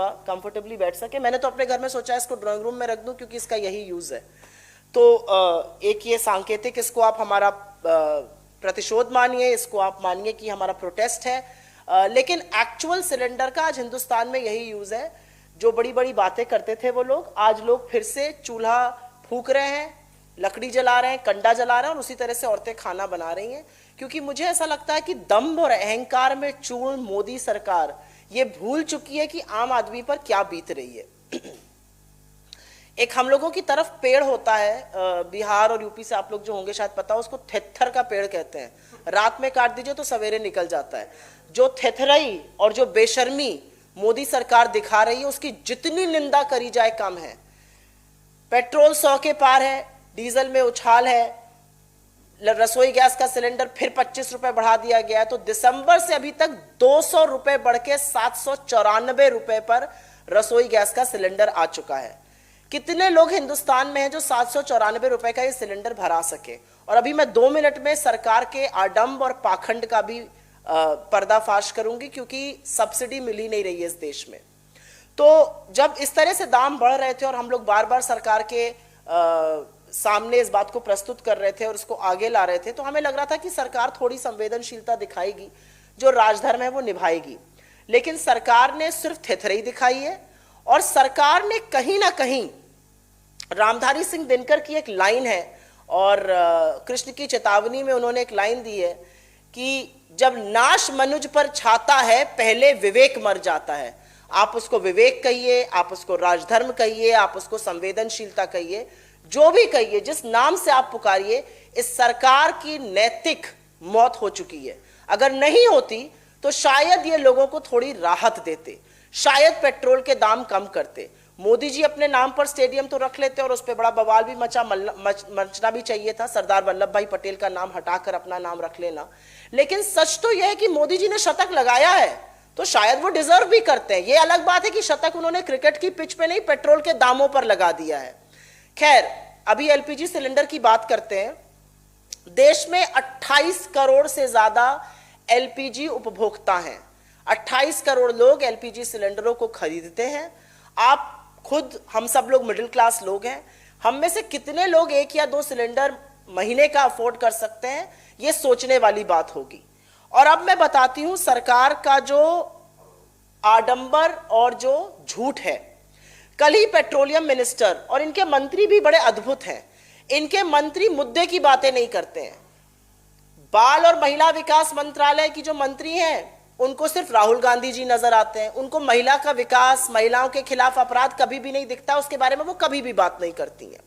थोड़ा कंफर्टेबली बैठ सके। मैंने तो अपने घर में सोचा है इसको ड्राइंग रूम में रख दूं क्योंकि इसका यही यूज है। तो एक ये सांकेतिक, इसको आप हमारा प्रतिशोध मानिए, इसको आप मानिए कि हमारा प्रोटेस्ट है, लेकिन एक्चुअल सिलेंडर का आज हिंदुस्तान में यही यूज है। जो बड़ी बड़ी बातें करते थे वो लोग, आज लोग फिर से चूल्हा फूक रहे हैं, लकड़ी जला रहे हैं, कंडा जला रहे हैं, और उसी तरह से औरतें खाना बना रही हैं। क्योंकि मुझे ऐसा लगता है कि दम्भ और अहंकार में चूर्ण मोदी सरकार ये भूल चुकी है कि आम आदमी पर क्या बीत रही है। एक हम लोगों की तरफ पेड़ होता है, बिहार और यूपी से आप लोग जो होंगे शायद पता हो, उसको थेथर का पेड़ कहते हैं। रात में काट दीजिए तो सवेरे निकल जाता है। जो थेथराई और जो बेशर्मी मोदी सरकार दिखा रही है उसकी जितनी निंदा करी जाए कम है। पेट्रोल 100 के पार है, डीजल में उछाल है, रसोई गैस का सिलेंडर फिर 25 रुपए बढ़ा दिया गया है। तो दिसंबर से अभी तक 200 रुपए बढ़ के 794 रुपए पर रसोई गैस का सिलेंडर आ चुका है। कितने लोग हिंदुस्तान में हैं जो 794 रुपए का ये सिलेंडर भरा सके? और अभी मैं 2 मिनट में सरकार के आडंब और पाखंड का भी पर्दाफाश करूंगी, क्योंकि सब्सिडी मिल ही नहीं रही है इस देश में। तो जब इस तरह से दाम बढ़ रहे थे और हम लोग बार बार सरकार के सामने इस बात को प्रस्तुत कर रहे थे और उसको आगे ला रहे थे, तो हमें लग रहा था कि सरकार थोड़ी संवेदनशीलता दिखाएगी, जो राजधर्म है वो निभाएगी। लेकिन सरकार ने सिर्फ थेथरई दिखाई है, और सरकार ने कहीं ना कहीं, रामधारी सिंह दिनकर की एक लाइन है और कृष्ण की चेतावनी में उन्होंने एक लाइन दी है कि जब नाश मनुज पर छाता है पहले विवेक मर जाता है। आप उसको विवेक कहिए, आप उसको राजधर्म कहिए, आप उसको संवेदनशीलता कहिए, जो भी कहिए, जिस नाम से आप पुकारिए, इस सरकार की नैतिक मौत हो चुकी है। अगर नहीं होती तो शायद ये लोगों को थोड़ी राहत देते, शायद पेट्रोल के दाम कम करते। मोदी जी अपने नाम पर स्टेडियम तो रख लेते और उस पर बड़ा बवाल भी मचना भी चाहिए था, सरदार वल्लभ भाई पटेल का नाम हटाकर अपना नाम रख लेना। लेकिन सच तो यह है कि मोदी जी ने शतक लगाया है तो शायद वो डिजर्व भी करते हैं। ये अलग बात है कि शतक उन्होंने क्रिकेट की पिच पे नहीं, पेट्रोल के दामों पर लगा दिया है। खैर, अभी एलपीजी सिलेंडर की बात करते हैं। देश में 28 करोड़ से ज्यादा एलपीजी उपभोक्ता हैं। 28 करोड़ लोग एलपीजी सिलेंडरों को खरीदते हैं। आप खुद, हम सब लोग मिडिल क्लास लोग हैं। हम में से कितने लोग 1 या 2 सिलेंडर महीने का अफोर्ड कर सकते हैं, ये सोचने वाली बात होगी। और अब मैं बताती हूं सरकार का जो आडंबर और जो झूठ है। कल ही पेट्रोलियम मिनिस्टर, और इनके मंत्री भी बड़े अद्भुत हैं, इनके मंत्री मुद्दे की बातें नहीं करते हैं। बाल और महिला विकास मंत्रालय की जो मंत्री हैं उनको सिर्फ राहुल गांधी जी नजर आते हैं। उनको महिला का विकास, महिलाओं के खिलाफ अपराध कभी भी नहीं दिखता, उसके बारे में वो कभी भी बात नहीं करती हैं।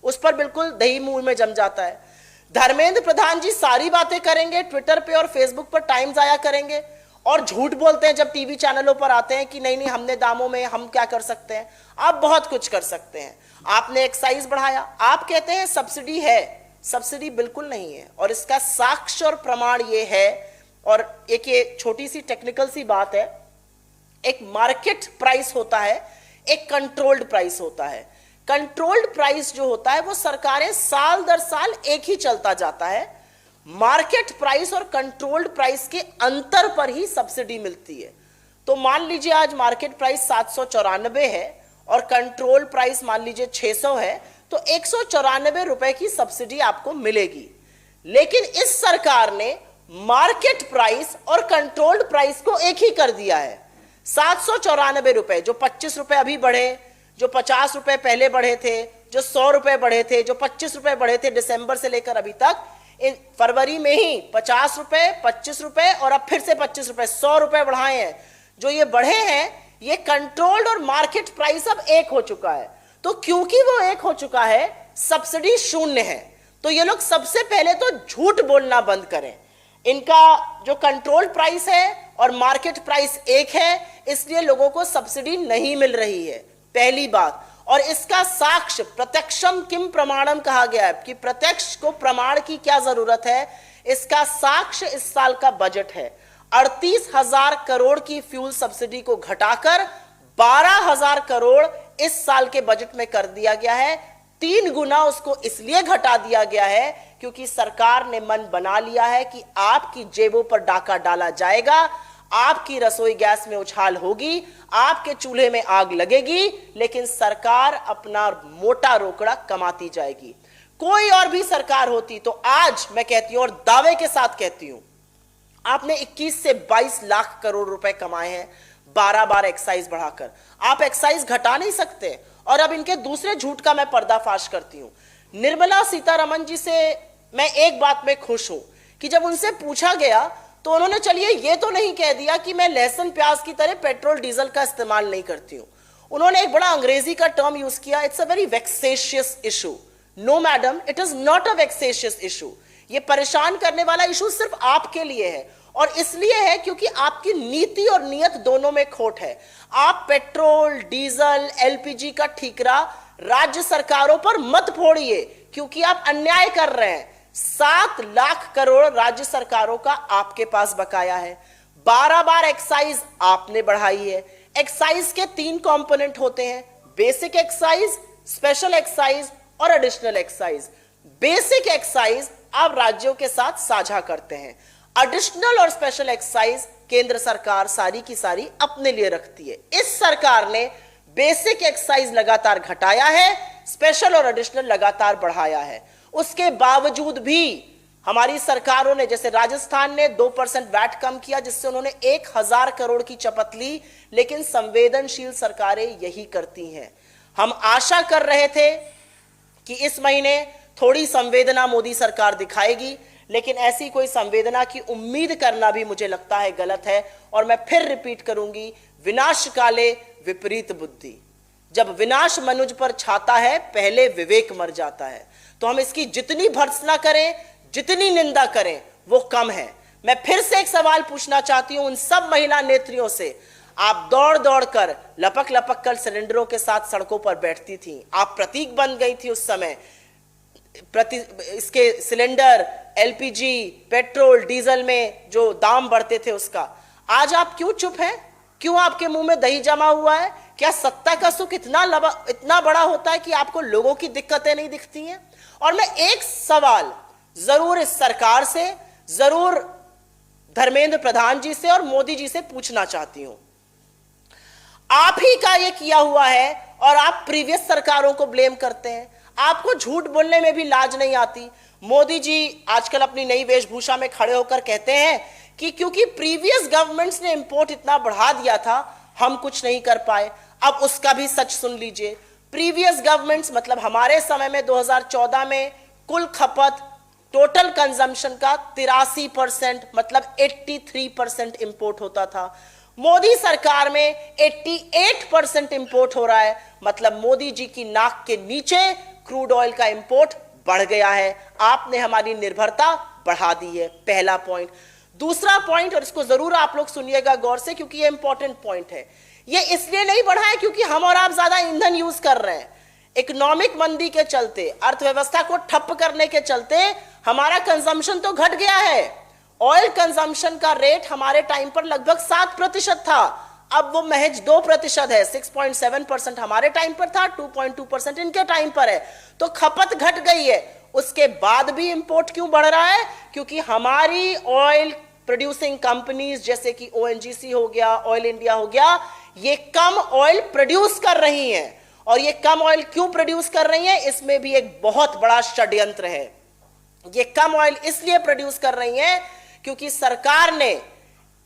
उस पर बिल्कुल दही मुंह में जम जाता है। धर्मेंद्र प्रधान जी सारी बातें करेंगे, ट्विटर पे और फेसबुक पर टाइम जाया करेंगे और झूठ बोलते हैं जब टीवी चैनलों पर आते हैं कि नहीं नहीं हमने दामों में, हम क्या कर सकते हैं। आप बहुत कुछ कर सकते हैं। आपने एक्साइज बढ़ाया, आप कहते हैं सब्सिडी है, सब्सिडी बिल्कुल नहीं है। और इसका साक्ष्य और प्रमाण ये है, और एक ये छोटी सी टेक्निकल सी बात है, एक मार्केट प्राइस होता है, एक कंट्रोल्ड प्राइस होता है। कंट्रोल्ड प्राइस जो होता है वो सरकारें साल दर साल एक ही चलता जाता है। मार्केट प्राइस और कंट्रोल्ड प्राइस के अंतर पर ही सब्सिडी मिलती है। तो मान लीजिए आज मार्केट प्राइस 794 है और कंट्रोल प्राइस मान लीजिए 600 है, तो 194 रुपए की सब्सिडी आपको मिलेगी। लेकिन इस सरकार ने मार्केट प्राइस और कंट्रोल्ड प्राइस को एक ही कर दिया है। 794 रुपए, जो 25 रुपए अभी बढ़े, जो 50 रुपए पहले बढ़े थे, जो 100 रुपए बढ़े थे, जो 25 रुपए बढ़े थे दिसंबर से लेकर अभी तक, फरवरी में ही 50 रुपए, 25 रुपए और अब फिर से 25 रुपए, 100 रुपए बढ़ाए हैं। जो ये बढ़े हैं, ये कंट्रोल्ड और मार्केट प्राइस अब एक हो चुका है। तो क्योंकि वो एक हो चुका है, सब्सिडी शून्य है। तो ये लोग सबसे पहले तो झूठ बोलना बंद करें। इनका जो कंट्रोल प्राइस है और मार्केट प्राइस एक है, इसलिए लोगों को सब्सिडी नहीं मिल रही है, पहली बात। और इसका साक्ष्य प्रत्यक्षम किम प्रमाणम कहा गया है कि प्रत्यक्ष को प्रमाण की क्या जरूरत है। इसका साक्ष्य इस साल का बजट है। 38,000 करोड़ की फ्यूल सब्सिडी को घटाकर 12,000 करोड़ इस साल के बजट में कर दिया गया है। 3 गुना उसको इसलिए घटा दिया गया है क्योंकि सरकार ने मन बना लिया है कि आपकी जेबों पर डाका डाला जाएगा, आपकी रसोई गैस में उछाल होगी, आपके चूल्हे में आग लगेगी, लेकिन सरकार अपना मोटा रोकड़ा कमाती जाएगी। कोई और भी सरकार होती तो आज मैं कहती हूं और दावे के साथ कहती हूं, आपने 21 से 22 लाख करोड़ रुपए कमाए हैं 12 बार एक्साइज बढ़ाकर। आप एक्साइज घटा नहीं सकते। और अब इनके दूसरे झूठ का मैं पर्दाफाश करती हूं। निर्मला सीतारमण जी से मैं एक बात में खुश हूं कि जब उनसे पूछा गया तो उन्होंने चलिए ये तो नहीं कह दिया कि मैं लहसुन प्याज की तरह पेट्रोल डीजल का इस्तेमाल नहीं करती हूं। उन्होंने एक बड़ा अंग्रेजी का टर्म यूज किया, it's a very vexatious issue. No madam, it is not a vexatious issue. ये परेशान करने वाला इशू सिर्फ आपके लिए है, और इसलिए है क्योंकि आपकी नीति और नियत दोनों में खोट है। आप पेट्रोल, डीजल, एलपीजी का ठीकरा राज्य सरकारों पर मत फोड़िए, क्योंकि आप अन्याय कर रहे हैं। 7 लाख करोड़ राज्य सरकारों का आपके पास बकाया है। 12 बार एक्साइज आपने बढ़ाई है। एक्साइज के 3 कंपोनेंट होते हैं, बेसिक एक्साइज, स्पेशल एक्साइज और एडिशनल एक्साइज। बेसिक एक्साइज आप राज्यों के साथ साझा करते हैं, एडिशनल और स्पेशल एक्साइज केंद्र सरकार सारी की सारी अपने लिए रखती है। इस सरकार ने बेसिक एक्साइज लगातार घटाया है, स्पेशल और एडिशनल लगातार बढ़ाया है। उसके बावजूद भी हमारी सरकारों ने, जैसे राजस्थान ने 2% वैट कम किया, जिससे उन्होंने 1000 करोड़ की चपत ली, लेकिन संवेदनशील सरकारें यही करती हैं। हम आशा कर रहे थे कि इस महीने थोड़ी संवेदना मोदी सरकार दिखाएगी, लेकिन ऐसी कोई संवेदना की उम्मीद करना भी मुझे लगता है गलत है। और मैं फिर रिपीट करूंगी, विनाश काले विपरीत बुद्धि। जब विनाश मनुज पर छाता है, पहले विवेक मर जाता है। तो हम इसकी जितनी भर्त्सना करें, जितनी निंदा करें, वो कम है। मैं फिर से एक सवाल पूछना चाहती हूं उन सब महिला नेत्रियों से। आप दौड़ दौड़ कर, लपक लपक कर सिलेंडरों के साथ सड़कों पर बैठती थी, आप प्रतीक बन गई थी उस समय। इसके सिलेंडर, एलपीजी, पेट्रोल, डीजल में जो दाम बढ़ते थे उसका, आज आप क्यों चुप हैं? क्यों आपके मुंह में दही जमा हुआ है? क्या सत्ता का सुख इतना बड़ा होता है कि आपको लोगों की दिक्कतें नहीं दिखती हैं? और मैं एक सवाल जरूर इस सरकार से, जरूर धर्मेंद्र प्रधान जी से और मोदी जी से पूछना चाहती हूं। आप ही का ये किया हुआ है और आप प्रीवियस सरकारों को ब्लेम करते हैं। आपको झूठ बोलने में भी लाज नहीं आती। मोदी जी आजकल अपनी नई वेशभूषा में खड़े होकर कहते हैं कि क्योंकि प्रीवियस गवर्नमेंट्स ने इंपोर्ट इतना बढ़ा दिया था, हम कुछ नहीं कर पाए। अब उसका भी सच सुन लीजिए। प्रीवियस गवर्नमेंट्स मतलब हमारे समय में 2014 में कुल खपत, टोटल कंजम्पशन का 83% मतलब 83% इंपोर्ट होता था। मोदी सरकार में 88% इंपोर्ट हो रहा है, मतलब मोदी जी की नाक के नीचे क्रूड ऑयल का इंपोर्ट बढ़ गया है। आपने हमारी निर्भरता बढ़ा दी है, पहला पॉइंट। दूसरा पॉइंट, और इसको जरूर आप लोग सुनिएगा गौर से क्योंकि ये इंपॉर्टेंट पॉइंट है। ये इसलिए नहीं बढ़ा है क्योंकि हम और आप ज्यादा ईंधन यूज कर रहे हैं। इकोनॉमिक मंदी के चलते, अर्थव्यवस्था को ठप करने के चलते हमारा कंजम्पशन तो घट गया है। ऑयल कंजम्पशन का रेट हमारे टाइम पर लगभग 7% था, अब वो महज 2% है। 6.7% हमारे टाइम पर था, 2.2% इनके टाइम पर है। तो खपत घट गई है। उसके बाद भी इंपोर्ट क्यों बढ़ रहा है? क्योंकि हमारी ऑयल प्रोड्यूसिंग कंपनीज जैसे कि ओएनजीसी हो गया, ऑयल इंडिया हो गया, ये कम ऑयल प्रोड्यूस कर रही हैं। और ये कम ऑयल क्यों प्रोड्यूस कर रही हैं? इसमें भी एक बहुत बड़ा षड्यंत्र है। ये कम ऑयल इसलिए प्रोड्यूस कर रही हैं क्योंकि सरकार ने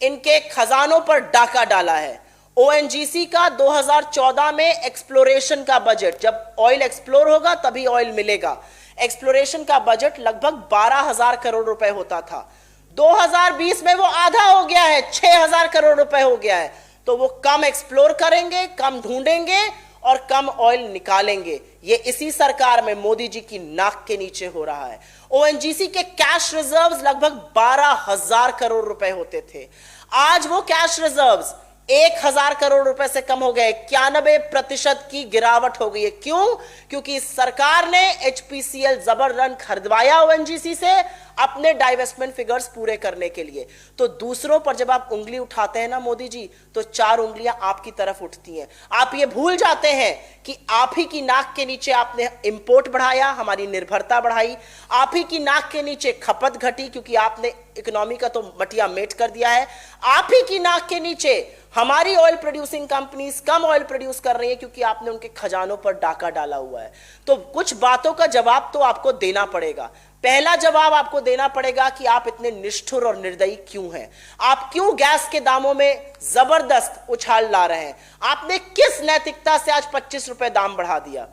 इनके खजानों पर डाका डाला है। ओएनजीसी का 2014 में एक्सप्लोरेशन का बजट, जब ऑयल एक्सप्लोर होगा तभी ऑयल मिलेगा, एक्सप्लोरेशन का बजट लगभग 12,000 करोड़ रुपए होता था। 2020 में वो आधा हो गया है, 6,000 करोड़ रुपए हो गया है। तो वो कम एक्सप्लोर करेंगे, कम ढूंढेंगे और कम ऑयल निकालेंगे। ये इसी सरकार में मोदी जी की नाक के नीचे हो रहा है। ओएनजीसी के कैश रिजर्व्स लगभग 12,000 करोड़ रुपए होते थे, आज वो कैश रिजर्व्स 1,000 करोड़ रुपए से कम हो गए। 91% की गिरावट हो गई है। क्यों? क्योंकि सरकार ने एचपीसीएल जबर रन खरीदवाया ओएनजीसी से, अपने डाइवेस्टमेंट फिगर्स पूरे करने के लिए। तो दूसरों पर जब आप उंगली उठाते हैं ना मोदी जी, तो 4 उंगलियां आपकी तरफ उठती हैं। आप ये भूल जाते हैं कि आप ही की नाक के नीचे आपने इंपोर्ट बढ़ाया, हमारी निर्भरता बढ़ाई, आप ही की नाक के नीचे खपत घटी क्योंकि आपने इकोनॉमी का तो मटिया मेट कर दिया है, आप ही की नाक के नीचे हमारी oil producing companies come oil produce कर रही है क्योंकि आपने उनके खजानों पर डाका डाला हुआ है। तो कुछ बातों का जवाब तो आपको देना पड़ेगा। पहला जवाब आपको देना पड़ेगा कि आप इतने निष्ठुर और निर्दयी क्यों हैं। आप क्यों गैस के दामों में जबरदस्त उछाल ला रहे हैं। आपने किस नैतिकता से आज 25 रुपए दाम बढ़ा दिया।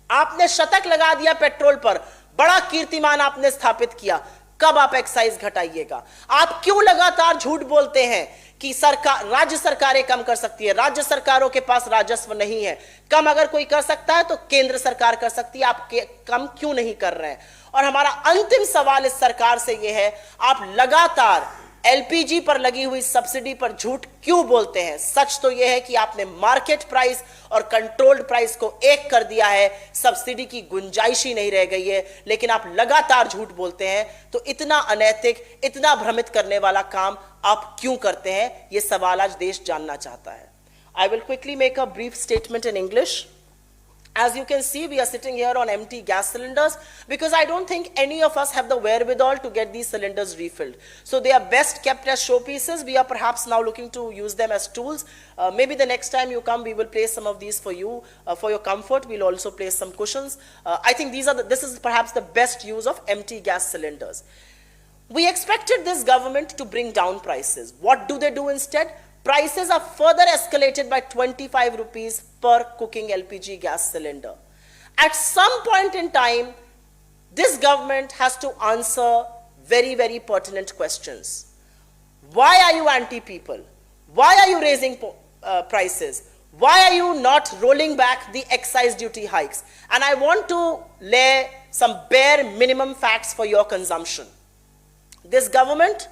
आपने शतक लगा दिया पेट्रोल पर, बड़ा कीर्तिमान आपने स्थापित किया। कब आप एक्साइज घटाइएगा। आप क्यों लगातार झूठ बोलते हैं कि सरकार, राज्य सरकारें कम कर सकती है। राज्य सरकारों के पास राजस्व नहीं है। कम अगर कोई कर सकता है तो केंद्र सरकार कर सकती है। आप कम क्यों नहीं कर रहे हैं। और हमारा अंतिम सवाल इस सरकार से यह है, आप लगातार एलपीजी पर लगी हुई सब्सिडी पर झूठ क्यों बोलते हैं। सच तो यह है कि आपने मार्केट प्राइस और कंट्रोल्ड प्राइस को एक कर दिया है, सब्सिडी की गुंजाइश ही नहीं रह गई है, लेकिन आप लगातार झूठ बोलते हैं। तो इतना अनैतिक, इतना भ्रमित करने वाला काम आप क्यों करते हैं, यह सवाल आज देश जानना चाहता है। I will quickly make a brief statement in English. As you can see, we are sitting here on empty gas cylinders because I don't think any of us have the wherewithal to get these cylinders refilled. So they are best kept as showpieces. We are perhaps now looking to use them as tools. Maybe the next time you come, we will place some of these for you, for your comfort. We'll also place some cushions. I think this is perhaps the best use of empty gas cylinders. We expected this government to bring down prices. What do they do instead? Prices are further escalated by 25 rupees per cooking LPG gas cylinder. At some point in time, this government has to answer very, very pertinent questions. Why are you anti-people? Why are you raising prices? Why are you not rolling back the excise duty hikes? And I want to lay some bare minimum facts for your consumption. This government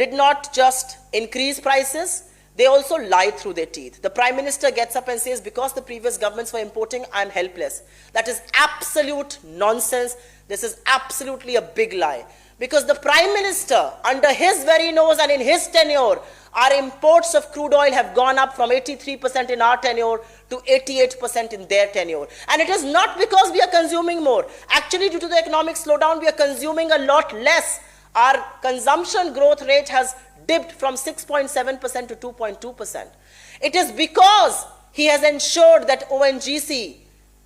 did not just increase prices, they also lie through their teeth. The Prime Minister gets up and says, because the previous governments were importing, I am helpless. That is absolute nonsense. This is absolutely a big lie. Because the Prime Minister, under his very nose and in his tenure, our imports of crude oil have gone up from 83% in our tenure to 88% in their tenure. And it is not because we are consuming more. Actually, due to the economic slowdown, we are consuming a lot less. Our consumption growth rate has dipped from 6.7% to 2.2%. It is because he has ensured that ONGC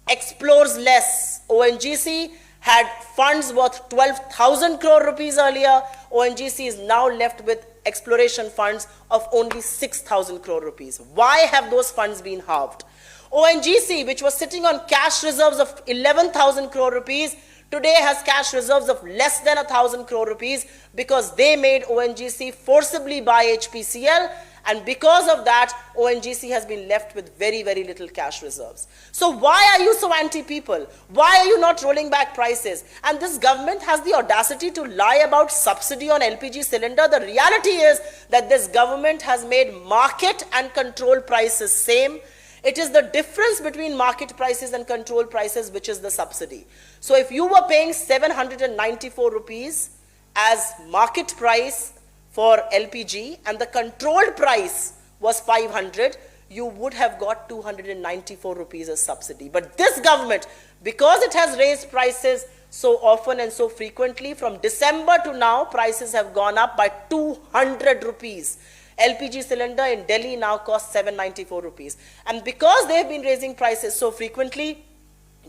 explores less. ONGC had funds worth 12,000 crore rupees earlier. ONGC is now left with exploration funds of only 6,000 crore rupees. Why have those funds been halved? ONGC, which was sitting on cash reserves of 11,000 crore rupees, today has cash reserves of less than 1,000 crore rupees because they made ONGC forcibly buy HPCL, and because of that, ONGC has been left with very, very little cash reserves. So why are you so anti-people? Why are you not rolling back prices? And this government has the audacity to lie about subsidy on LPG cylinder. The reality is that this government has made market and control prices same. It is the difference between market prices and control prices which is the subsidy. So if you were paying 794 rupees as market price for LPG and the controlled price was 500, you would have got 294 rupees as subsidy. But this government, because it has raised prices so often and so frequently, from December to now, prices have gone up by 200 rupees. LPG cylinder in Delhi now costs 794 rupees. And because they have been raising prices so frequently,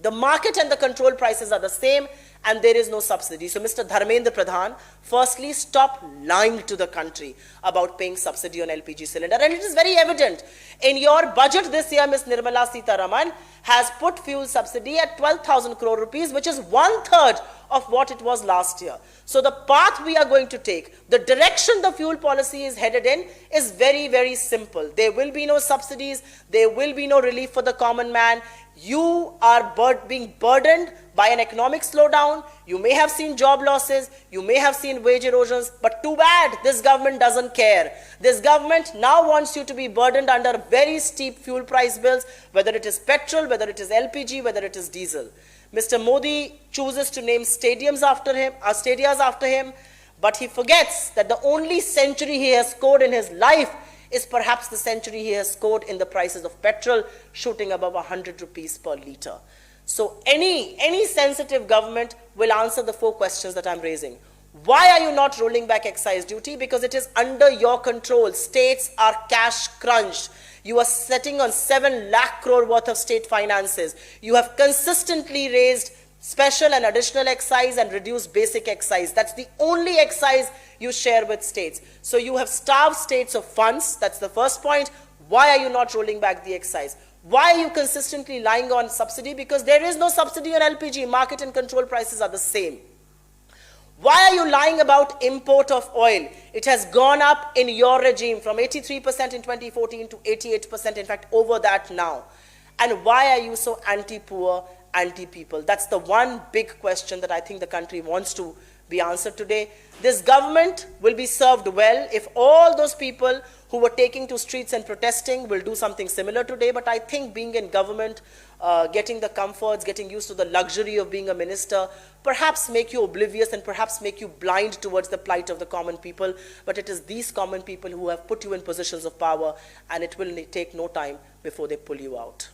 the market and the control prices are the same and there is no subsidy. So Mr. Dharmendra Pradhan, firstly stop lying to the country about paying subsidy on LPG cylinder. And it is very evident. In your budget this year, Ms. Nirmala Sitharaman has put fuel subsidy at 12,000 crore rupees, which is 1/3 of what it was last year. So the path we are going to take, the direction the fuel policy is headed in is very, very simple. There will be no subsidies. There will be no relief for the common man. You are being burdened by an economic slowdown. You may have seen job losses. You may have seen wage erosions. But too bad, this government doesn't care. This government now wants you to be burdened under very steep fuel price bills, whether it is petrol, whether it is LPG, whether it is diesel. Mr. Modi chooses to name stadiums after him, stadias after him, but he forgets that the only century he has scored in his life is perhaps the century he has scored in the prices of petrol, shooting above 100 rupees per litre. So any sensitive government will answer the 4 questions that I'm raising. Why are you not rolling back excise duty? Because it is under your control. States are cash crunched. You are sitting on 7 lakh crore worth of state finances. You have consistently raised special and additional excise and reduced basic excise. That's the only excise you share with states. So you have starved states of funds. That's the first point. Why are you not rolling back the excise? Why are you consistently lying on subsidy? Because there is no subsidy on LPG. Market and control prices are the same. Why are you lying about import of oil? It has gone up in your regime from 83% in 2014 to 88%, in fact, over that now. And why are you so anti-poor, anti-people? That's the one big question that I think the country wants to be answered today. This government will be served well if all those people who were taking to streets and protesting will do something similar today. But I think being in government, getting the comforts, getting used to the luxury of being a minister, perhaps make you oblivious and perhaps make you blind towards the plight of the common people. But it is these common people who have put you in positions of power, and it will take no time before they pull you out.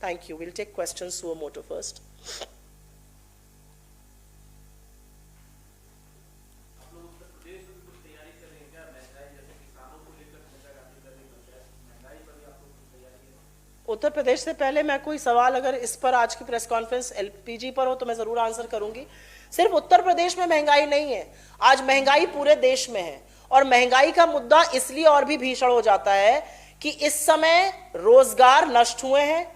Thank you. We'll take questions. Suo Moto first. Uttar Pradesh से पहले मैं कोई सवाल अगर इस पर आज की प्रेस कॉन्फ्रेंस एलपीजी पर हो तो मैं जरूर आंसर करूंगी। सिर्फ उत्तर प्रदेश में महंगाई नहीं है, आज महंगाई पूरे देश में है। और महंगाई का मुद्दा इसलिए और भी भीषण हो जाता है कि इस समय रोजगार नष्ट हुए हैं,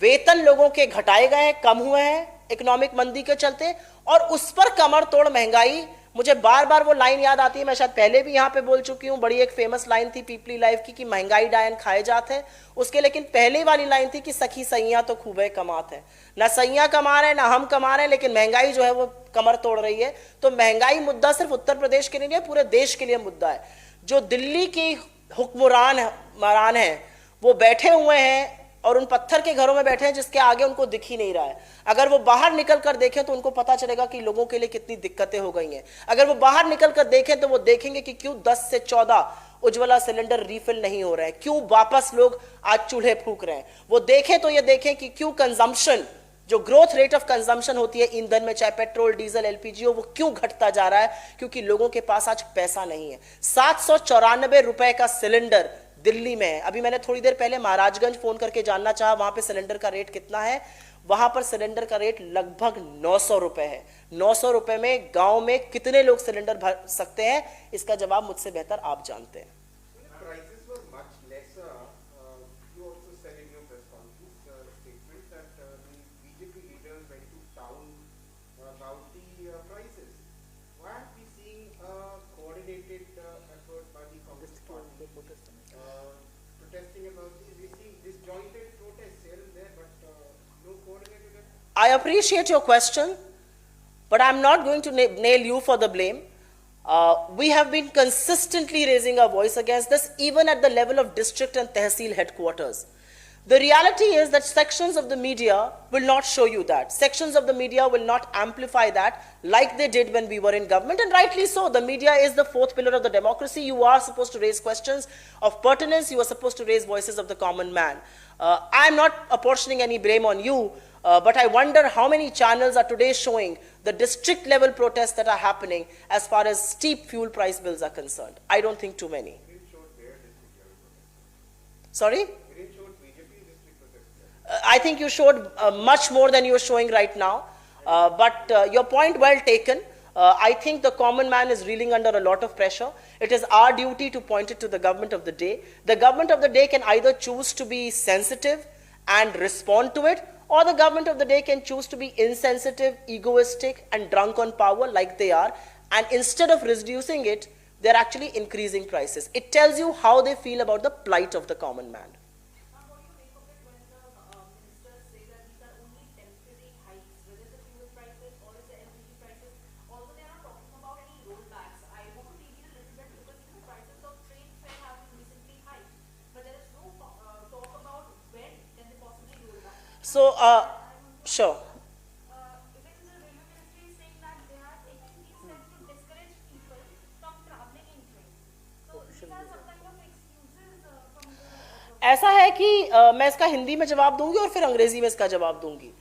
वेतन लोगों के घटाए गए हैं, कम हुए हैं इकोनॉमिक मंदी के चलते, और उस पर कमर तोड़ महंगाई। मुझे बार बार वो लाइन याद आती है, मैं शायद पहले भी यहाँ पे बोल चुकी हूँ, बड़ी एक फेमस लाइन थी पीपली लाइफ की कि महंगाई डायन खाए जाते हैं उसके, लेकिन पहले वाली लाइन थी कि सखी सैया तो खूबे कमाते हैं। ना सैया कमा रहे हैं ना हम कमा रहे हैं, लेकिन महंगाई जो है वो कमर तोड़ रही है। तो महंगाई मुद्दा सिर्फ उत्तर प्रदेश के लिए नहीं है, पूरे देश के लिए मुद्दा है। जो दिल्ली की हुक्मरान है वो बैठे हुए हैं और उन पत्थर के घरों में बैठे हैं जिसके आगे उनको दिख ही नहीं रहा है। अगर वो बाहर निकल कर देखें तो उनको पता चलेगा कि लोगों के लिए कितनी दिक्कतें हो गई हैं। अगर वो बाहर निकल कर देखें तो वो देखेंगे कि क्यों 10 से 14 उज्ज्वला सिलेंडर रिफिल नहीं हो रहे हैं, क्यों वापस लोग आज चूल्हे फूंक रहे हैं। वो देखें तो ये देखें कि क्यों कंजम्पशन, जो ग्रोथ रेट ऑफ कंजम्पशन होती है ईंधन में, चाहे पेट्रोल डीजल एलपीजी हो, वो क्यों घटता जा रहा है, क्योंकि लोगों के पास आज पैसा नहीं है। 794 रुपए का सिलेंडर दिल्ली में है। अभी मैंने थोड़ी देर पहले महाराजगंज फोन करके जानना चाहा वहां पे सिलेंडर का रेट कितना है। वहां पर सिलेंडर का रेट लगभग 900 रुपए है। 900 रुपए में गांव में कितने लोग सिलेंडर भर सकते हैं, इसका जवाब मुझसे बेहतर आप जानते हैं। I appreciate your question, but I'm not going to nail you for the blame. We have been consistently raising our voice against this, even at the level of district and tehsil headquarters. The reality is that sections of the media will not show you that. Sections of the media will not amplify that like they did when we were in government, and rightly so. The media is the 4th pillar of the democracy. You are supposed to raise questions of pertinence. You are supposed to raise voices of the common man. I'm not apportioning any blame on you, but I wonder how many channels are today showing the district level protests that are happening as far as steep fuel price bills are concerned. I don't think too many. Sorry? I think you showed much more than you are showing right now. But your point well taken. I think the common man is reeling under a lot of pressure. It is our duty to point it to the government of the day. The government of the day can either choose to be sensitive and respond to it, or the government of the day can choose to be insensitive, egoistic, and drunk on power like they are. And instead of reducing it, they're actually increasing prices. It tells you how they feel about the plight of the common man. So, sure. ऐसा है कि मैं इसका हिंदी में जवाब दूंगी और फिर अंग्रेजी में इसका जवाब दूंगी।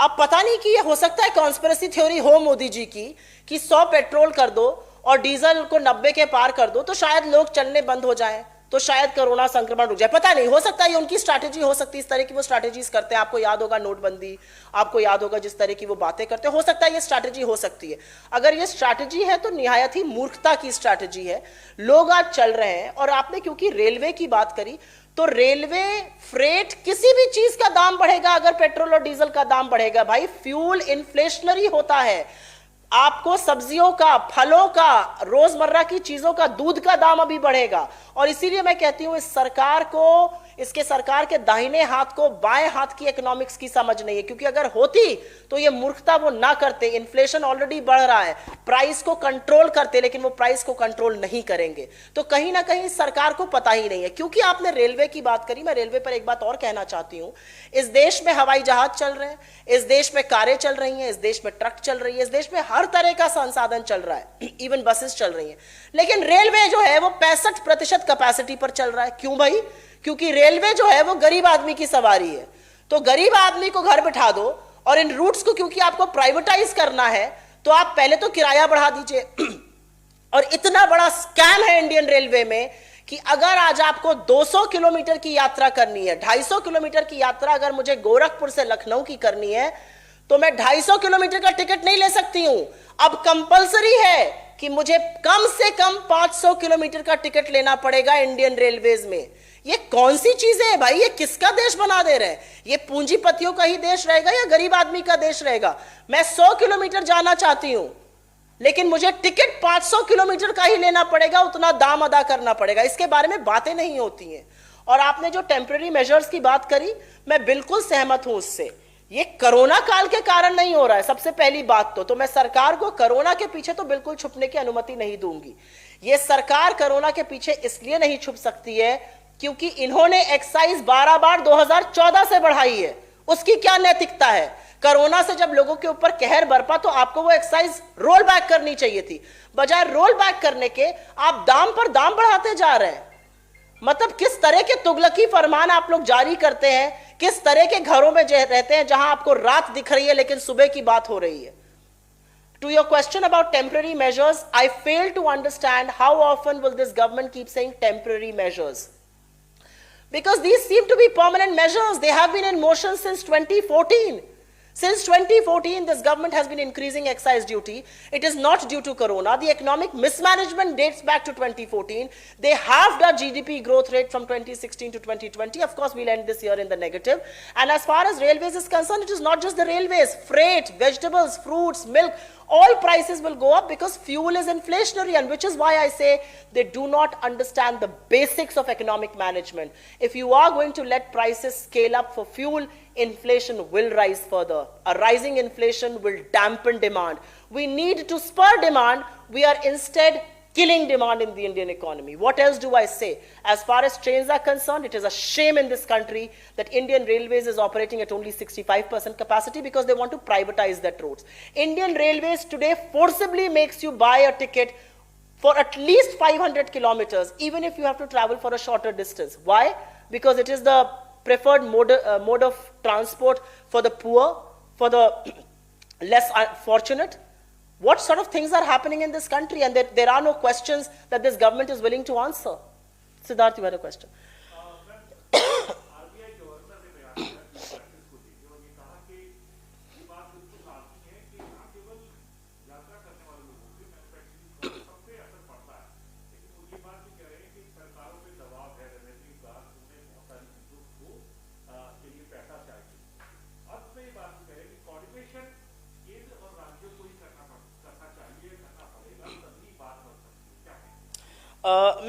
अब पता नहीं कि ये हो सकता है कॉन्स्पिरेसी थ्योरी हो मोदी जी की कि 100 पेट्रोल कर दो और डीजल को 90 के पार कर दो तो शायद लोग चलने बंद हो जाएं, तो शायद कोरोना संक्रमण रुक जाए। पता नहीं, हो सकता है ये उनकी स्ट्रैटेजी हो सकती है, इस तरह की वो स्ट्रैटेजीज करते हैं। आपको याद होगा नोटबंदी, आपको याद होगा जिस तरह की वो बातें करते हैं, हो सकता है ये स्ट्रैटेजी हो सकती है। अगर ये स्ट्रैटेजी है तो निहायत ही मूर्खता की स्ट्रैटेजी है। लोग आज चल रहे हैं, और आपने क्योंकि रेलवे की बात करी, तो रेलवे फ्रेट किसी भी चीज का दाम बढ़ेगा अगर पेट्रोल और डीजल का दाम बढ़ेगा। भाई फ्यूल इन्फ्लेशनरी होता है, आपको सब्जियों का, फलों का, रोजमर्रा की चीजों का, दूध का दाम अभी बढ़ेगा। और इसीलिए मैं कहती हूं इस सरकार को, इसके सरकार के दाहिने हाथ को बाएं हाथ की इकोनॉमिक्स की समझ नहीं है, क्योंकि अगर होती तो ये मूर्खता वो ना करते। इन्फ्लेशन ऑलरेडी बढ़ रहा है, प्राइस को कंट्रोल करते, लेकिन वो प्राइस को कंट्रोल नहीं करेंगे। तो कहीं ना कहीं सरकार को पता ही नहीं है। क्योंकि आपने रेलवे की बात करी, मैं रेलवे पर एक बात और कहना चाहती हूं। इस देश में हवाई जहाज चल रहे हैं, इस देश में कारें चल रही हैं, इस देश में ट्रक चल रही है, इस देश में हर तरह का संसाधन चल रहा है, इवन बसेस चल रही हैं। लेकिन रेलवे जो है वो 65% कैपेसिटी पर चल रहा है। क्यों भाई? क्योंकि रेलवे जो है वो गरीब आदमी की सवारी है। तो गरीब आदमी को घर बिठा दो, और इन रूट्स को क्योंकि आपको प्राइवेटाइज करना है तो आप पहले तो किराया बढ़ा दीजिए। और इतना बड़ा स्कैम है इंडियन रेलवे में कि अगर आज आपको 200 किलोमीटर की यात्रा करनी है, 250 किलोमीटर की यात्रा अगर मुझे गोरखपुर से लखनऊ की करनी है, तो मैं 250 किलोमीटर का टिकट नहीं ले सकती हूं। अब कंपलसरी है कि मुझे कम से कम 500 किलोमीटर का टिकट लेना पड़ेगा इंडियन रेलवेज में। ये कौन सी चीजें है भाई? ये किसका देश बना दे रहे हैं? ये पूंजीपतियों का ही देश रहेगा या गरीब आदमी का देश रहेगा? मैं 100 किलोमीटर जाना चाहती हूं, लेकिन मुझे टिकट 500 किलोमीटर का ही लेना पड़ेगा, उतना दाम अदा करना पड़ेगा। इसके बारे में बातें नहीं होती हैं। और आपने जो टेम्पररी मेजर्स की बात करी, मैं बिल्कुल सहमत हूं उससे। ये कोरोना काल के कारण नहीं हो रहा है, सबसे पहली बात तो मैं सरकार को कोरोना के पीछे तो बिल्कुल छुपने की अनुमति नहीं दूंगी। ये सरकार कोरोना के पीछे इसलिए नहीं छुप सकती है क्योंकि इन्होंने एक्साइज 12 बार 2014 से बढ़ाई है। उसकी क्या नैतिकता है? कोरोना से जब लोगों के ऊपर कहर बरपा तो आपको वो एक्साइज रोल बैक करनी चाहिए थी। बजाय रोल बैक करने के आप दाम पर दाम बढ़ाते जा रहे हैं। मतलब किस तरह के तुगलकी फरमान आप लोग जारी करते हैं, किस तरह के घरों में रहते हैं जहां आपको रात दिख रही है लेकिन सुबह की बात हो रही है। To your question about temporary measures, I fail to understand how often will this government keep saying temporary measures? Because these seem to be permanent measures. They have been in motion since 2014. Since 2014, this government has been increasing excise duty. It is not due to corona. The economic mismanagement dates back to 2014. They halved our GDP growth rate from 2016 to 2020. Of course, we'll end this year in the negative. And as far as railways is concerned, it is not just the railways. Freight, vegetables, fruits, milk, all prices will go up because fuel is inflationary, and which is why I say they do not understand the basics of economic management. If you are going to let prices scale up for fuel, inflation will rise further. A rising inflation will dampen demand. We need to spur demand. We are instead killing demand in the Indian economy. What else do I say? As far as trains are concerned, it is a shame in this country that Indian Railways is operating at only 65% capacity because they want to privatize their roads. Indian Railways today forcibly makes you buy a ticket for at least 500 kilometers, even if you have to travel for a shorter distance. Why? Because it is the preferred mode of transport for the poor, for the less fortunate. What sort of things are happening in this country? And there are no questions that this government is willing to answer. Siddharth, you had a question.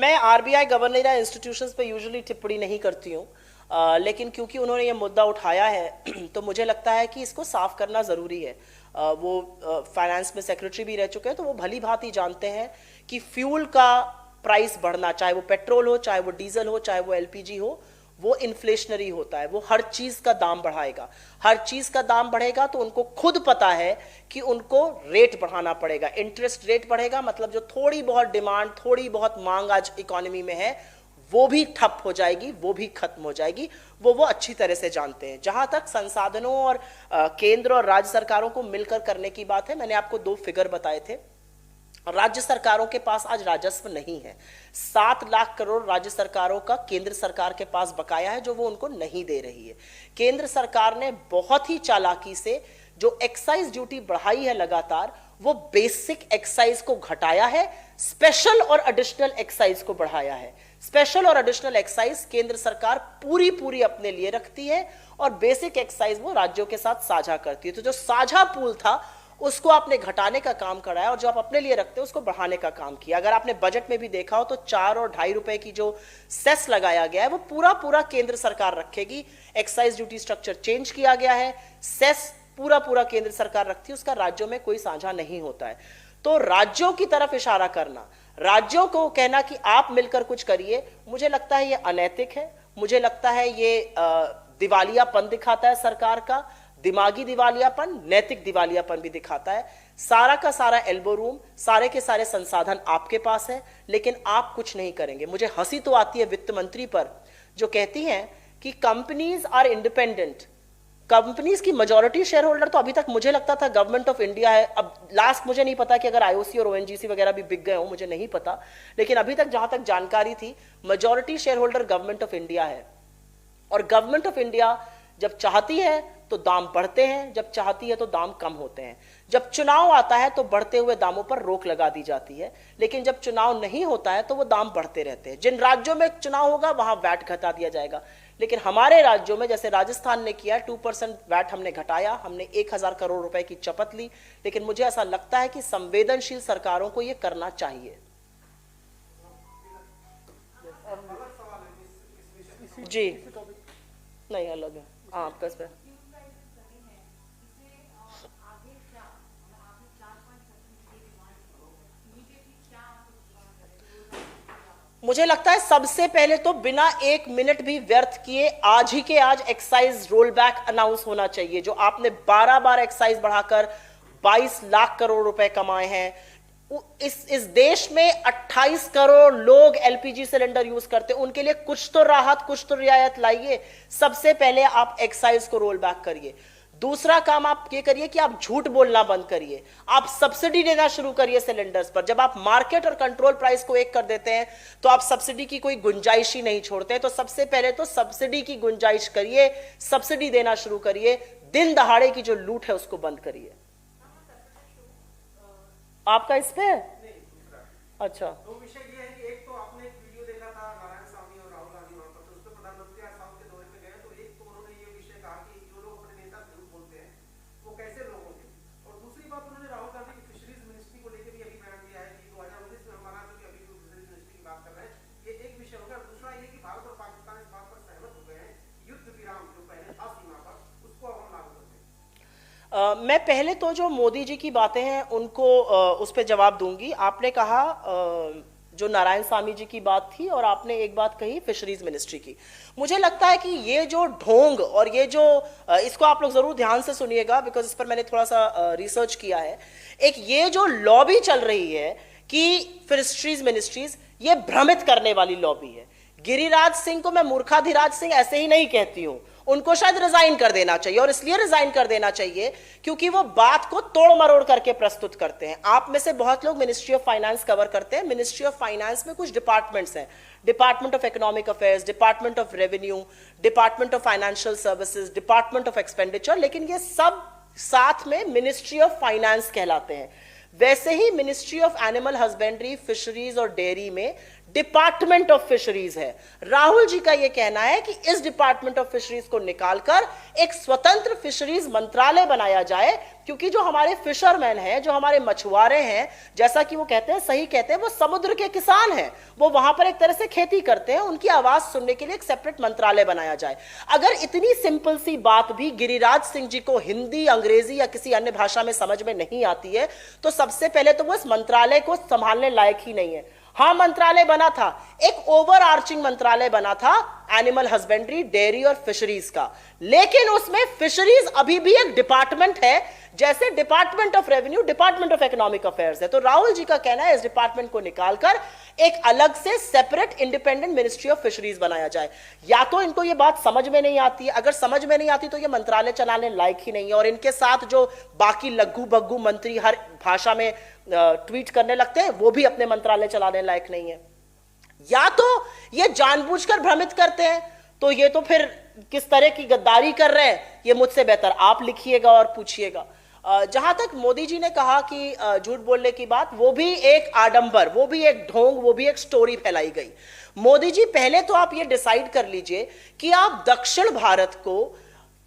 मैं RBI governor या institutions पे usually टिप्पणी नहीं करती हूँ, लेकिन क्योंकि उन्होंने ये मुद्दा उठाया है तो मुझे लगता है कि इसको साफ करना ज़रूरी है। वो फाइनेंस में सेक्रेटरी भी रह चुके हैं, तो वो भली भांति जानते हैं कि फ्यूल का प्राइस बढ़ना, चाहे वो पेट्रोल हो, चाहे वो डीजल हो, चाहे वो एलपीजी हो, वो इन्फ्लेशनरी होता है। वो हर चीज़ का दाम बढ़ाएगा, हर चीज़ का दाम बढ़ेगा तो उनको खुद पता है कि उनको रेट बढ़ाना पड़ेगा। इंटरेस्ट रेट बढ़ेगा मतलब जो थोड़ी बहुत डिमांड, थोड़ी बहुत मांग आज इकोनॉमी में है वो भी ठप हो जाएगी, वो भी खत्म हो जाएगी। वो अच्छी तरह से जानते हैं। जहां तक संसाधनों और केंद्र और राज्य सरकारों को मिलकर करने की बात है, मैंने आपको 2 फिगर बताए थे। राज्य सरकारों के पास आज राजस्व नहीं है। 7 लाख करोड़ राज्य सरकारों का केंद्र सरकार के पास बकाया है, जो वो उनको नहीं दे रही है। केंद्र सरकार ने बहुत ही चालाकी से जो एक्साइज ड्यूटी बढ़ाई है लगातार, वो बेसिक एक्साइज को घटाया है, स्पेशल और एडिशनल एक्साइज को बढ़ाया है। स्पेशल और एडिशनल एक्साइज केंद्र सरकार पूरी अपने लिए रखती है और बेसिक एक्साइज वो राज्यों के साथ साझा करती है। तो जो साझा पूल था उसको आपने घटाने का काम कराया और जो आप अपने लिए रखते हो उसको बढ़ाने का काम किया। अगर आपने बजट में भी देखा हो तो 4 और 2.5 रुपए की जो सेस लगाया गया है वो पूरा केंद्र सरकार रखेगी। एक्साइज ड्यूटी स्ट्रक्चर चेंज किया गया है, सेस पूरा केंद्र सरकार रखती है, उसका राज्यों में कोई साझा नहीं होता है। तो राज्यों की तरफ इशारा करना, राज्यों को कहना कि आप मिलकर कुछ करिए, मुझे लगता है ये अनैतिक है। मुझे लगता है ये दिवालियापन दिखाता है सरकार का, दिमागी दिवालियापन, नैतिक दिवालियापन भी दिखाता है। सारा का सारा एल्बो रूम, सारे के सारे संसाधन आपके पास है, लेकिन आप कुछ नहीं करेंगे। मुझे हंसी तो आती है वित्त मंत्री पर, जो कहती हैं कि कंपनीज आर इंडिपेंडेंट। कंपनीज की मेजॉरिटी शेयर होल्डर तो अभी तक मुझे लगता था गवर्नमेंट ऑफ इंडिया है। अब लास्ट मुझे नहीं पता कि अगर आईओसी और ओएनजीसी वगैरह भी बिक गए हो, मुझे नहीं पता, लेकिन अभी तक जहां तक जानकारी थी majority share holder government of India है। और गवर्नमेंट ऑफ इंडिया जब चाहती है तो दाम बढ़ते हैं, जब चाहती है तो दाम कम होते हैं। जब चुनाव आता है तो बढ़ते हुए दामों पर रोक लगा दी जाती है, लेकिन जब चुनाव नहीं होता है तो वो दाम बढ़ते रहते हैं। जिन राज्यों में चुनाव होगा वहां वैट घटा दिया जाएगा, लेकिन हमारे राज्यों में जैसे राजस्थान ने किया 2% वैट हमने घटाया, हमने 1000 करोड़ रुपए की शपथ ली। लेकिन मुझे ऐसा लगता है कि संवेदनशील सरकारों को यह करना चाहिए। जी नहीं, अलग है आपका इस पर। मुझे लगता है सबसे पहले तो बिना 1 मिनट भी व्यर्थ किए आज ही के आज एक्साइज रोल बैक अनाउंस होना चाहिए। जो आपने 12 बार एक्साइज बढ़ाकर 22 लाख करोड़ रुपए कमाए हैं। इस देश में 28 करोड़ लोग एलपीजी सिलेंडर यूज करते हैं, उनके लिए कुछ तो राहत, कुछ तो रियायत लाइए। सबसे पहले आप एक्साइज को रोल बैक करिए। दूसरा काम आप ये करिए कि आप झूठ बोलना बंद करिए, आप सब्सिडी देना शुरू करिए सिलेंडर्स पर। जब आप मार्केट और कंट्रोल प्राइस को एक कर देते हैं तो आप सब्सिडी की कोई गुंजाइश ही नहीं छोड़ते। तो सबसे पहले तो सब्सिडी की गुंजाइश करिए, सब्सिडी देना शुरू करिए, दिन दहाड़े की जो लूट है उसको बंद करिए। आपका इस पे अच्छा, दो विषय ये है कि एक तो आपने एक वीडियो देखा था नारायण स्वामी और राहुल गांधी वहां पर, तो उसमें प्रधानमंत्री आज साउथ के दौरे पे गए, तो एक तो उन्होंने ये विषय कहा कि जो लोग अपने नेता झूठ बोलते हैं वो कैसे लोग होंगे। और दूसरी बात उन्होंने राहुल गांधी की फिशरीज मिनिस्ट्री को लेकर भी अभी बयान दिया है कि 2019 में हमारा जो अभी जो फिशरीज मिनिस्ट्री की बात कर रहे हैं, ये एक विषय होगा। दूसरा ये कि भारत और पाकिस्तान इस बात पर सहमत हो गए हैं युद्ध विराम जो पहले था सीमा पर, उसको अब हम लागू करते हैं। मैं पहले तो जो मोदी जी की बातें हैं उनको उस पर जवाब दूंगी। आपने कहा जो नारायण स्वामी जी की बात थी और आपने एक बात कही फिशरीज मिनिस्ट्री की। मुझे लगता है कि ये जो ढोंग और ये जो इसको आप लोग जरूर ध्यान से सुनिएगा, बिकॉज इस पर मैंने थोड़ा सा रिसर्च किया है। एक ये जो लॉबी चल रही है कि फिशरीज मिनिस्ट्रीज, ये भ्रमित करने वाली लॉबी है। गिरिराज सिंह को मैं मूर्खाधिराज सिंह ऐसे ही नहीं कहती हूं, उनको शायद रिजाइन कर देना चाहिए। और इसलिए रिजाइन कर देना चाहिए क्योंकि वो बात को तोड़ मरोड़ करके प्रस्तुत करते हैं। आप में से बहुत लोग मिनिस्ट्री ऑफ फाइनेंस कवर करते हैं। मिनिस्ट्री ऑफ फाइनेंस में कुछ डिपार्टमेंट्स हैं, department of economic affairs, department of revenue, department of financial services, department of expenditure, लेकिन ये सब साथ में मिनिस्ट्री ऑफ फाइनेंस कहलाते हैं। वैसे ही ministry of animal husbandry, fisheries और डेयरी में डिपार्टमेंट ऑफ फिशरीज है। राहुल जी का यह कहना है कि इस डिपार्टमेंट ऑफ फिशरीज को निकालकर एक स्वतंत्र फिशरीज मंत्रालय बनाया जाए, क्योंकि जो हमारे फिशरमैन हैं, जो हमारे मछुआरे हैं, जैसा कि वो कहते हैं, सही कहते हैं, वो समुद्र के किसान हैं, वो वहां पर एक तरह से खेती करते हैं, उनकी आवाज सुनने के लिए एक सेपरेट मंत्रालय बनाया जाए। अगर इतनी सिंपल सी बात भी गिरिराज सिंह जी को हिंदी, अंग्रेजी या किसी अन्य भाषा में समझ में नहीं आती है, तो सबसे पहले तो वो इस मंत्रालय को संभालने लायक ही नहीं है। हाँ, मंत्रालय बना था, एक ओवर आर्चिंग मंत्रालय बना था एनिमल हस्बेंड्री, डेयरी और फिशरीज का। लेकिन उसमें फिशरीज अभी भी एक डिपार्टमेंट है, जैसे department of revenue, department of economic affairs है। तो राहुल जी का कहना है इस डिपार्टमेंट को निकालकर एक अलग से separate independent ministry of fisheries बनाया जाए। या तो इनको ये बात समझ में नहीं आती है, अगर समझ में नहीं आती तो ये मंत्रालय चलाने लायक ही नहीं है, और इनके साथ जो बाकी लग्गू बग्गू मंत्री हर भाषा में ट्वीट करने लगते हैं वो भी अपने मंत्रालय चलाने लायक नहीं है। या तो ये जानबूझकर भ्रमित करते हैं, तो ये तो फिर किस तरह की गद्दारी कर रहे हैं ये मुझसे बेहतर आप लिखिएगा और पूछिएगा। जहां तक मोदी जी ने कहा कि झूठ बोलने की बात, वो भी एक आडंबर, वो भी एक ढोंग, वो भी एक स्टोरी फैलाई गई। मोदी जी पहले तो आप ये डिसाइड कर लीजिए कि आप दक्षिण भारत को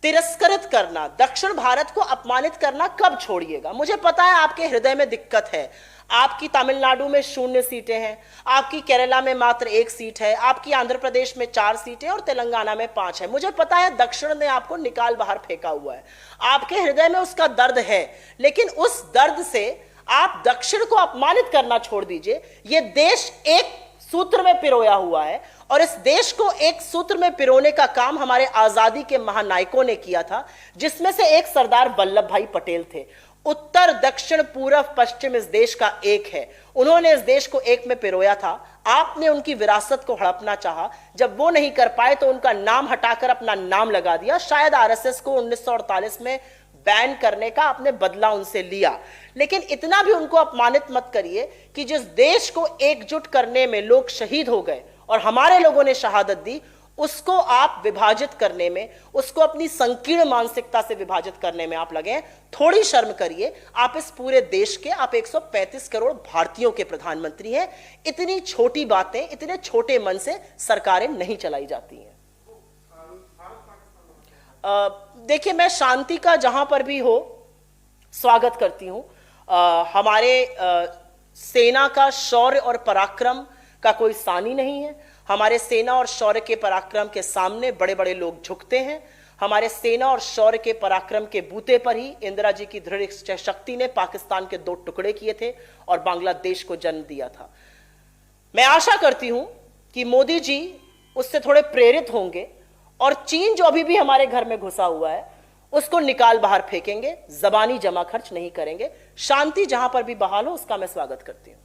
तिरस्कृत करना, दक्षिण भारत को अपमानित करना कब छोड़िएगा। मुझे पता है आपके हृदय में दिक्कत है, आपकी तमिलनाडु में 0 सीटें हैं, आपकी केरला में मात्र 1 सीट है, आपकी आंध्र प्रदेश में 4 सीटें और तेलंगाना में 5 है। मुझे पता है दक्षिण ने आपको निकाल बाहर फेंका हुआ है, आपके हृदय में उसका दर्द है, लेकिन उस दर्द से आप दक्षिण को अपमानित करना छोड़ दीजिए। यह देश एक सूत्र में पिरोया हुआ है, और इस देश को एक सूत्र में पिरोने का काम हमारे आजादी के महानायकों ने किया था, जिसमें से एक सरदार वल्लभ भाई पटेल थे। उत्तर, दक्षिण, पूर्व, पश्चिम इस देश का एक है, उन्होंने इस देश को एक में पिरोया था। आपने उनकी विरासत को हड़पना चाहा, जब वो नहीं कर पाए तो उनका नाम हटाकर अपना नाम लगा दिया। शायद आरएसएस को 1948 में बैन करने का आपने बदला उनसे लिया, लेकिन इतना भी उनको अपमानित मत करिए कि जिस देश को एकजुट करने में लोग शहीद हो गए और हमारे लोगों ने शहादत दी, उसको आप विभाजित करने में, उसको अपनी संकीर्ण मानसिकता से विभाजित करने में आप लगे। थोड़ी शर्म करिए, आप इस पूरे देश के, आप 135 करोड़ भारतीयों के प्रधानमंत्री हैं। इतनी छोटी बातें, इतने छोटे मन से सरकारें नहीं चलाई जाती हैं। देखिए, मैं शांति का जहां पर भी हो स्वागत करती हूं। हमारे सेना का शौर्य और पराक्रम का कोई सानी नहीं है। हमारे सेना और शौर्य के पराक्रम के सामने बड़े बड़े लोग झुकते हैं। हमारे सेना और शौर्य के पराक्रम के बूते पर ही इंदिरा जी की दृढ़ शक्ति ने पाकिस्तान के 2 टुकड़े किए थे और बांग्लादेश को जन्म दिया था। मैं आशा करती हूं कि मोदी जी उससे थोड़े प्रेरित होंगे और चीन जो अभी भी हमारे घर में घुसा हुआ है उसको निकाल बाहर फेंकेंगे, जबानी जमा खर्च नहीं करेंगे। शांति जहां पर भी बहाल हो उसका मैं स्वागत करती हूं।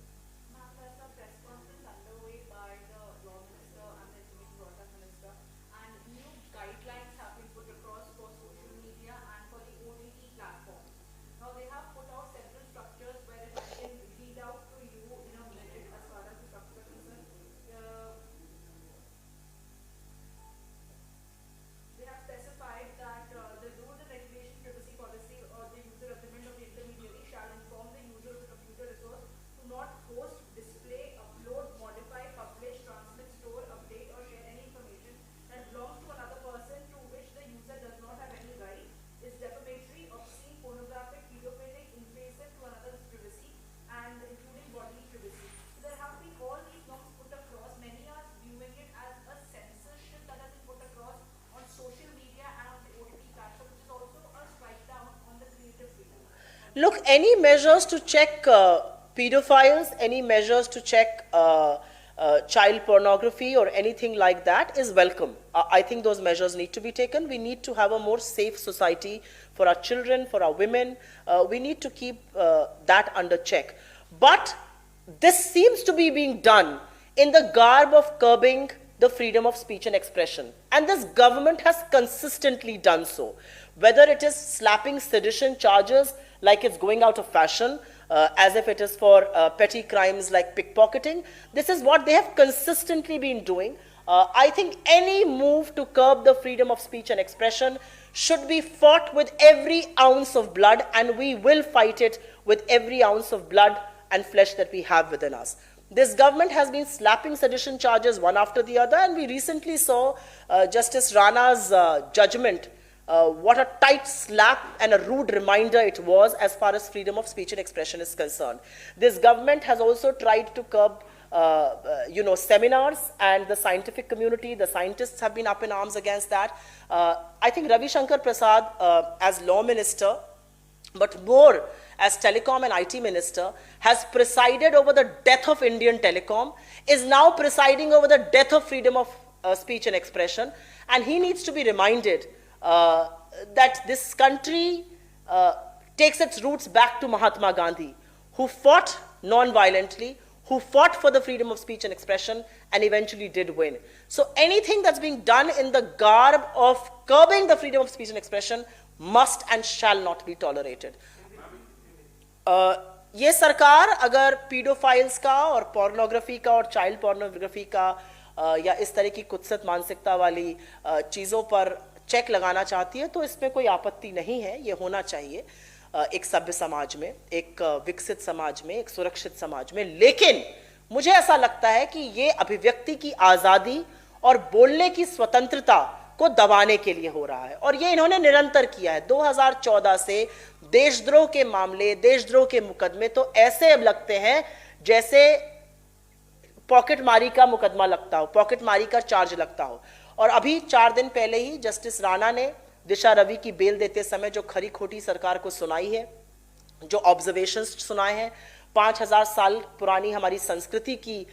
Look, any measures to check pedophiles, any measures to check child pornography or anything like that is welcome. I think those measures need to be taken. We need to have a more safe society for our children, for our women. We need to keep that under check. But this seems to be being done in the garb of curbing the freedom of speech and expression. And this government has consistently done so. Whether it is slapping sedition charges like it's going out of fashion, as if it is for petty crimes like pickpocketing. This is what they have consistently been doing. I think any move to curb the freedom of speech and expression should be fought with every ounce of blood, and we will fight it with every ounce of blood and flesh that we have within us. This government has been slapping sedition charges one after the other, and we recently saw Justice Rana's judgment. What a tight slap and a rude reminder it was as far as freedom of speech and expression is concerned. This government has also tried to curb seminars, and the scientific community, the scientists have been up in arms against that. I think Ravi Shankar Prasad, as law minister, but more as telecom and IT minister, has presided over the death of Indian telecom, is now presiding over the death of freedom of speech and expression, and he needs to be reminded that this country takes its roots back to Mahatma Gandhi, who fought non-violently, who fought for the freedom of speech and expression, and eventually did win. So anything that's being done in the garb of curbing the freedom of speech and expression must and shall not be tolerated. ये सरकार अगर paedophiles का और pornography का और child pornography का या इस तरह की कुत्सित मानसिकता वाली चीज़ों पर चेक लगाना चाहती है तो इसमें कोई आपत्ति नहीं है, ये होना चाहिए एक सभ्य समाज में, एक विकसित समाज में, एक सुरक्षित समाज में। लेकिन मुझे ऐसा लगता है कि ये अभिव्यक्ति की आज़ादी और बोलने की स्वतंत्रता को दबाने के लिए हो रहा है, और ये इन्होंने निरंतर किया है। 2014 से देशद्रोह के मामले, देशद्रोह के मुकदमे तो ऐसे अब लगते हैं जैसे पॉकेट मारी का मुकदमा लगता हो, पॉकेट मारी का चार्ज लगता हो। और अभी 4 दिन पहले ही जस्टिस राणा ने दिशा रवि की बेल देते समय जो खरी खोटी सरकार को सुनाई है, जो ऑब्जर्वेशंस सुनाए हैं, 5000 साल पुरानी हमारी संस्कृति की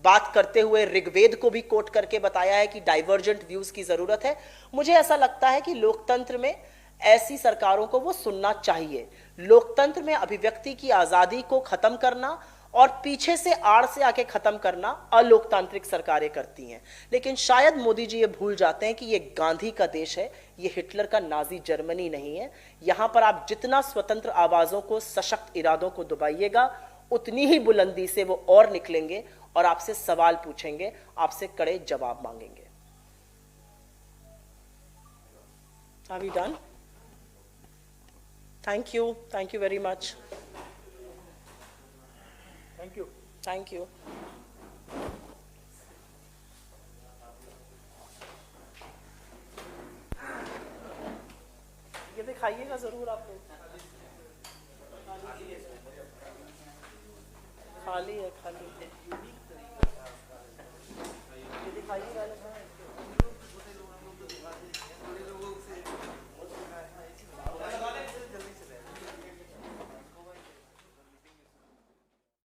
बात करते हुए ऋग्वेद को भी कोट करके बताया है कि डाइवर्जेंट व्यूज की जरूरत है। मुझे ऐसा लगता है कि लोकतंत्र में ऐसी सरकारों को वो सुनना चाहिए। लोकतंत्र में अभिव्यक्ति की आजादी को खत्म करना और पीछे से आड़ से आके खत्म करना अलोकतांत्रिक सरकारें करती हैं। लेकिन शायद मोदी जी ये भूल जाते हैं कि ये गांधी का देश है, ये हिटलर का नाजी जर्मनी नहीं है। यहां पर आप जितना स्वतंत्र आवाजों को, सशक्त इरादों को दबाइएगा, उतनी ही बुलंदी से वो और निकलेंगे और आपसे सवाल पूछेंगे, आपसे कड़े जवाब मांगेंगे। Are we done? Thank you very much. Thank you. ये दिखाइएगा जरूर आप लोग। खाली है।